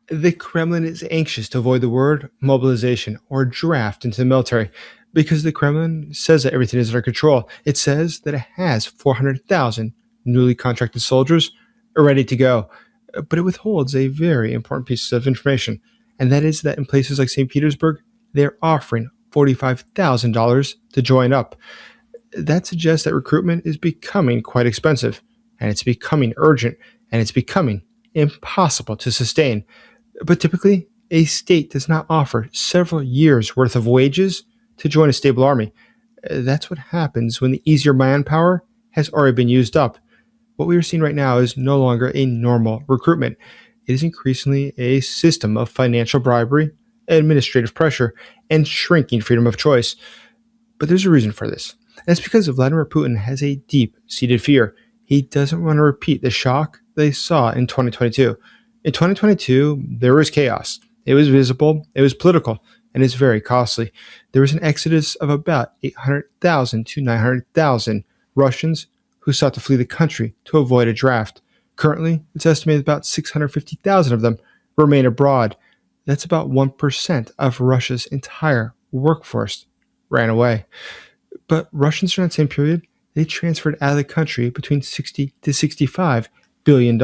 The Kremlin is anxious to avoid the word mobilization or draft into the military because the Kremlin says that everything is under control. It says that it has 400,000 newly contracted soldiers ready to go. But it withholds a very important piece of information, and that is that in places like St. Petersburg, they're offering $45,000 to join up. That suggests that recruitment is becoming quite expensive, and it's becoming urgent, and it's becoming impossible to sustain. But typically, a state does not offer several years' worth of wages to join a stable army. That's what happens when the easier manpower has already been used up. What we are seeing right now is no longer a normal recruitment. It is increasingly a system of financial bribery, administrative pressure, and shrinking freedom of choice. But there's a reason for this. And it's because Vladimir Putin has a deep-seated fear. He doesn't want to repeat the shock they saw in 2022. In 2022, there was chaos. It was visible, it was political, and it's very costly. There was an exodus of about 800,000 to 900,000 Russians who sought to flee the country to avoid a draft. Currently, it's estimated about 650,000 of them remain abroad. That's about 1% of Russia's entire workforce ran away. But Russians during that same period, they transferred out of the country between 60 to $65 billion.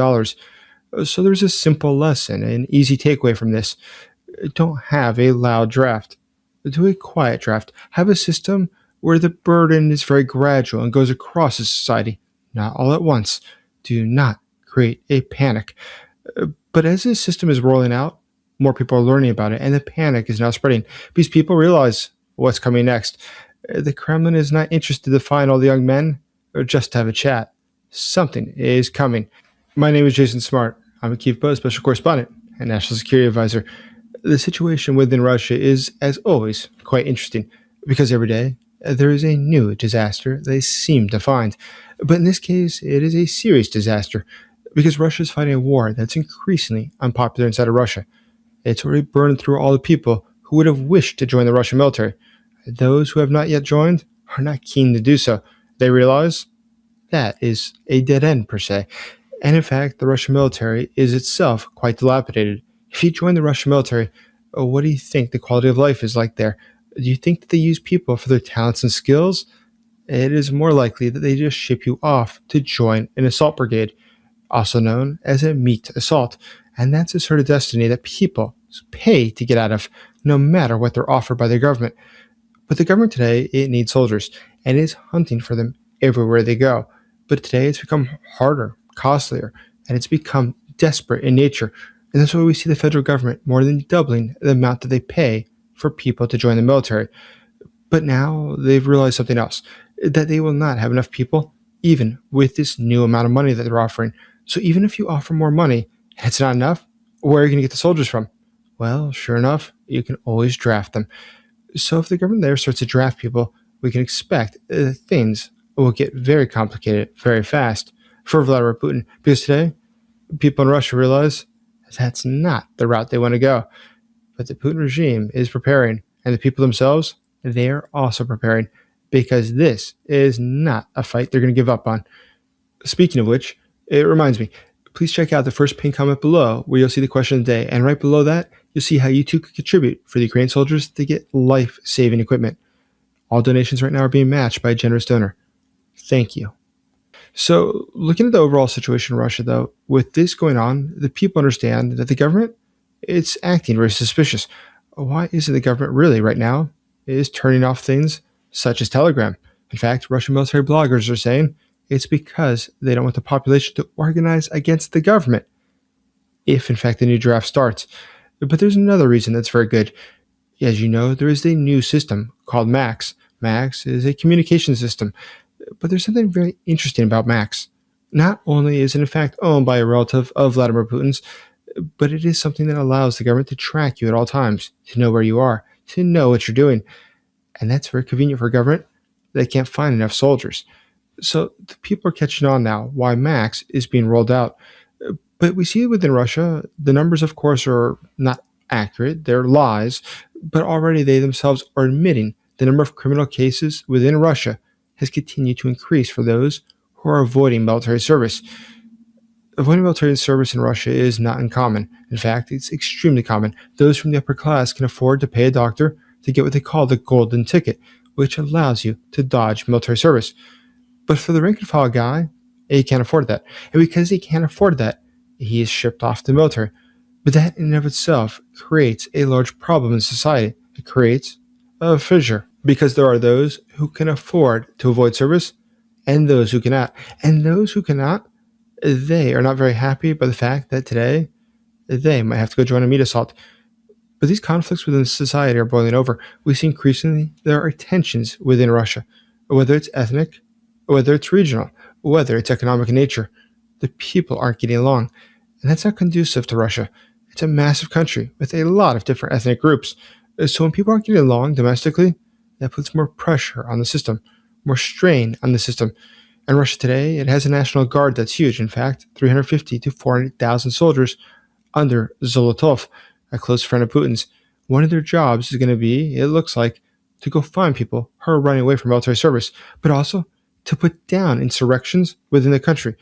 So there's a simple lesson, an easy takeaway from this. Don't have a loud draft. Do a quiet draft. Have a system where the burden is very gradual and goes across a society, not all at once. Do not create a panic. But as this system is rolling out, more people are learning about it, and the panic is now spreading because people realize what's coming next. The Kremlin is not interested to find all the young men or just to have a chat. Something is coming. My name is Jason Smart. I'm a Kyiv Post special correspondent and national security advisor. The situation within Russia is, as always, quite interesting because every day there is a new disaster they seem to find. But in this case, it is a serious disaster because Russia is fighting a war that's increasingly unpopular inside of Russia. It's already burned through all the people who would have wished to join the Russian military. Those who have not yet joined are not keen to do so. They realize that is a dead end, per se. And in fact, the Russian military is itself quite dilapidated. If you join the Russian military, what do you think the quality of life is like there? Do you think that they use people for their talents and skills? It is more likely that they just ship you off to join an assault brigade, also known as a meat assault. And that's a sort of destiny that people pay to get out of, no matter what they're offered by their government. But the government today, it needs soldiers, and it is hunting for them everywhere they go. But today it's become harder, costlier, and it's become desperate in nature. And that's why we see the federal government more than doubling the amount that they pay for people to join the military. But now they've realized something else, that they will not have enough people, even with this new amount of money that they're offering. So even if you offer more money and it's not enough, where are you going to get the soldiers from? Well, sure enough, you can always draft them. So if the government there starts to draft people, we can expect things will get very complicated very fast for Vladimir Putin. Because today, people in Russia realize that's not the route they want to go. But the Putin regime is preparing, and the people themselves, they're also preparing, because this is not a fight they're going to give up on. Speaking of which, it reminds me, please check out the first pinned comment below where you'll see the question of the day. And right below that, you'll see how you too could contribute for the Ukrainian soldiers to get life-saving equipment. All donations right now are being matched by a generous donor. Thank you. So looking at the overall situation in Russia, though, with this going on, the people understand that the government, it's acting very suspicious. Why isn't the government really right now is turning off things such as Telegram? In fact, Russian military bloggers are saying it's because they don't want the population to organize against the government if, in fact, the new draft starts. But there's another reason that's very good. As you know, there is a new system called Max. Max is a communication system. But there's something very interesting about Max. Not only is it, in fact, owned by a relative of Vladimir Putin's, but it is something that allows the government to track you at all times, to know where you are, to know what you're doing. And that's very convenient for a government that can't find enough soldiers. So the people are catching on now why Max is being rolled out. But we see within Russia, the numbers, of course, are not accurate. They're lies. But already they themselves are admitting the number of criminal cases within Russia has continued to increase for those who are avoiding military service. Avoiding military service in Russia is not uncommon. In fact, it's extremely common. Those from the upper class can afford to pay a doctor to get what they call the golden ticket, which allows you to dodge military service. But for the rank and file guy, he can't afford that. And because he can't afford that, he is shipped off to the military. But that in and of itself creates a large problem in society. It creates a fissure because there are those who can afford to avoid service and those who cannot. And those who cannot, they are not very happy by the fact that today they might have to go join a meat assault. But these conflicts within society are boiling over. We see increasingly there are tensions within Russia, whether it's ethnic, whether it's regional, whether it's economic in nature. The people aren't getting along, and that's not conducive to Russia. It's a massive country with a lot of different ethnic groups. So when people aren't getting along domestically, that puts more pressure on the system, more strain on the system. And Russia today, it has a national guard that's huge. In fact, 350 to 400,000 soldiers under Zolotov, a close friend of Putin's. One of their jobs is going to be, it looks like, to go find people who are running away from military service, but also to put down insurrections within the country.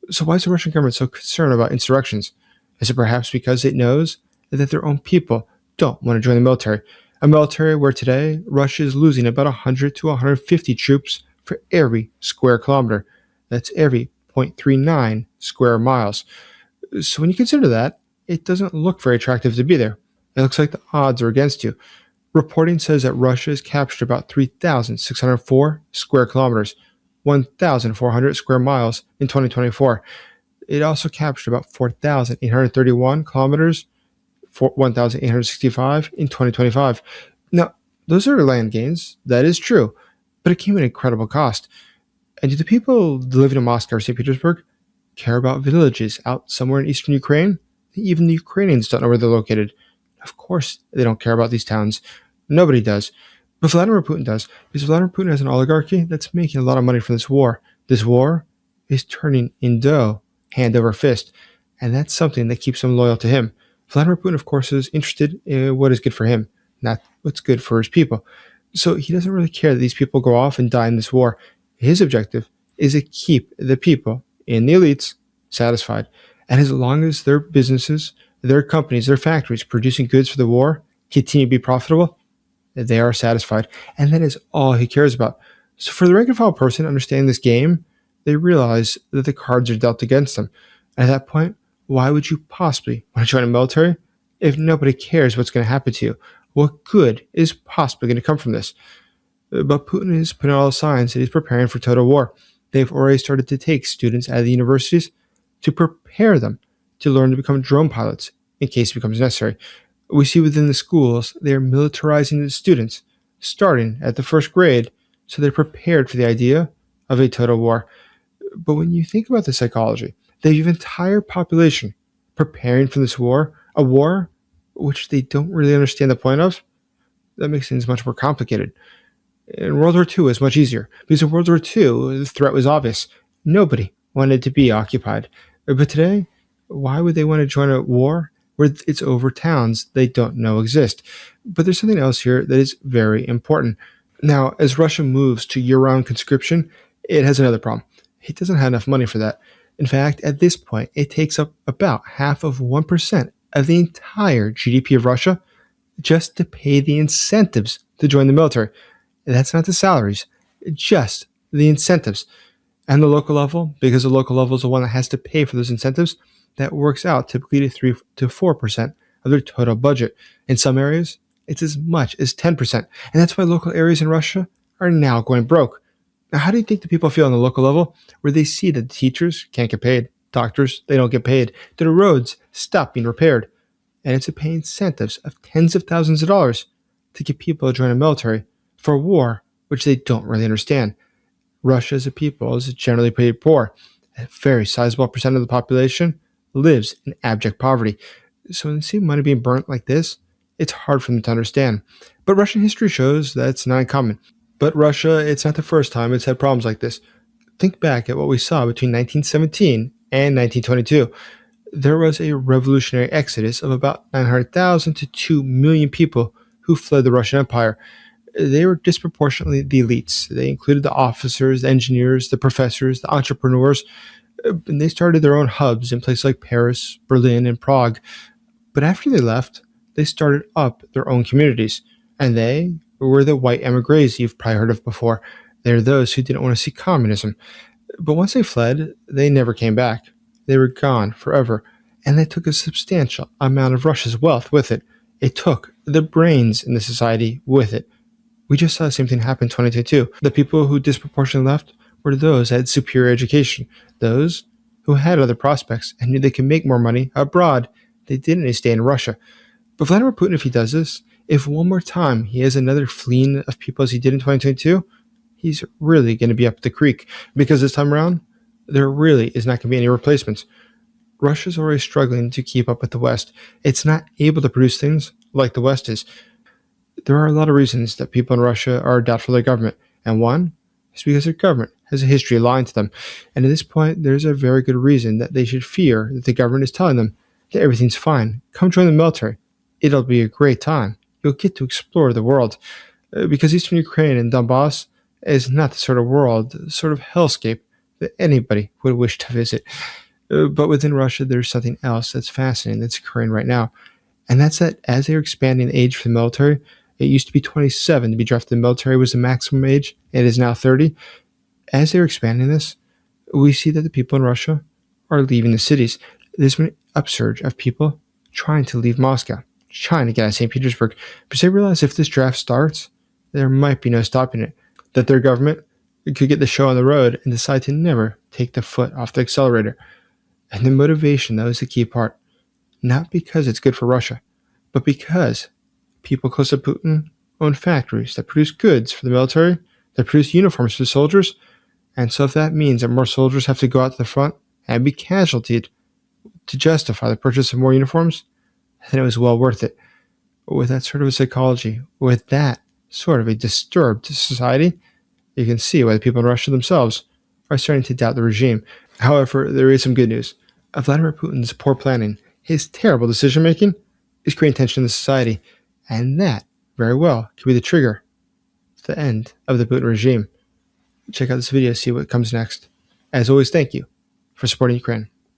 So why is the Russian government so concerned about insurrections? Is it perhaps because it knows that their own people don't want to join the military? A military where today Russia is losing about 100 to 150 troops for every square kilometer. That's every 0.39 square miles. So when you consider that, it doesn't look very attractive to be there. It looks like the odds are against you. Reporting says that Russia has captured about 3,604 square kilometers, 1,400 square miles in 2024. It also captured about 4,831 kilometers, 1,865 in 2025. Now, those are land gains. That is true, but it came at an incredible cost. And do the people living in Moscow or St. Petersburg care about villages out somewhere in eastern Ukraine? Even the Ukrainians don't know where they're located. Of course, they don't care about these towns. Nobody does. But Vladimir Putin does, because Vladimir Putin has an oligarchy that's making a lot of money from this war. This war is turning in dough, hand over fist, and that's something that keeps them loyal to him. Vladimir Putin, of course, is interested in what is good for him, not what's good for his people. So he doesn't really care that these people go off and die in this war. His objective is to keep the people in the elites satisfied. And as long as their businesses, their companies, their factories producing goods for the war continue to be profitable, they are satisfied. And that is all he cares about. So for the rank and file person understanding this game, they realize that the cards are dealt against them. And at that point, why would you possibly want to join the military if nobody cares what's going to happen to you? What good is possibly going to come from this? But Putin is putting all the signs that he's preparing for total war. They've already started to take students out of the universities to prepare them to learn to become drone pilots in case it becomes necessary. We see within the schools, they're militarizing the students, starting at the first grade, so they're prepared for the idea of a total war. But when you think about the psychology, they have an entire population preparing for this war, a war which they don't really understand the point of, that makes things much more complicated. In World War II, it was much easier, because in World War II, the threat was obvious. Nobody wanted to be occupied. But today, why would they want to join a war where it's over towns they don't know exist? But there's something else here that is very important. Now, as Russia moves to year-round conscription, it has another problem. It doesn't have enough money for that. In fact, at this point, it takes up about half of 1% of the entire GDP of Russia just to pay the incentives to join the military. And that's not the salaries, just the incentives. And the local level, because the local level is the one that has to pay for those incentives, that works out typically to 3 to 4% of their total budget. In some areas, it's as much as 10%. And that's why local areas in Russia are now going broke. Now, how do you think the people feel on the local level where they see that the teachers can't get paid, doctors, they don't get paid, that the roads stop being repaired, and it's to pay incentives of tens of thousands of dollars to get people to join the military for a war which they don't really understand? Russia as a people is generally pretty poor. A very sizable percent of the population lives in abject poverty. So when they see money being burnt like this, it's hard for them to understand. But Russian history shows that it's not uncommon. But Russia, it's not the first time it's had problems like this. Think back at what we saw between 1917 and 1922. There was a revolutionary exodus of about 900,000 to 2 million people who fled the Russian Empire. They were disproportionately the elites. They included the officers, the engineers, the professors, the entrepreneurs. And they started their own hubs in places like Paris, Berlin, and Prague. But after they left, they started up their own communities. And they were the white emigres you've probably heard of before. They're those who didn't want to see communism. But once they fled, they never came back. They were gone forever. And they took a substantial amount of Russia's wealth with it. It took the brains in the society with it. We just saw the same thing happen in 2022. The people who disproportionately left were those that had superior education, those who had other prospects and knew they could make more money abroad. They didn't stay in Russia. But Vladimir Putin, if he does this, if one more time he has another fleeing of people as he did in 2022, he's really going to be up the creek, because this time around, there really is not going to be any replacements. Russia's already struggling to keep up with the West. It's not able to produce things like the West is. There are a lot of reasons that people in Russia are doubtful of their government, and one is because their government has a history of lying to them. And at this point, there's a very good reason that they should fear that the government is telling them that everything's fine. Come join the military. It'll be a great time. You'll get to explore the world. Because Eastern Ukraine and Donbass is not the sort of world, the sort of hellscape that anybody would wish to visit. But within Russia, there's something else that's fascinating that's occurring right now. And that's that as they're expanding the age for the military, it used to be 27 to be drafted in the military was the maximum age. It is now 30. As they're expanding this, we see that the people in Russia are leaving the cities. There's been an upsurge of people trying to leave Moscow, trying to get out of St. Petersburg, because they realize if this draft starts, there might be no stopping it, that their government could get the show on the road and decide to never take the foot off the accelerator. And the motivation, though, is the key part. Not because it's good for Russia, but because people close to Putin own factories that produce goods for the military, that produce uniforms for the soldiers. And so if that means that more soldiers have to go out to the front and be casualtied to justify the purchase of more uniforms, then it was well worth it. With that sort of a psychology, with that sort of a disturbed society, you can see why the people in Russia themselves are starting to doubt the regime. However, there is some good news. Vladimir Putin's poor planning, his terrible decision-making, is creating tension in the society. And that, very well, could be the trigger to the end of the Putin regime. Check out this video to see what comes next. As always, thank you for supporting Ukraine.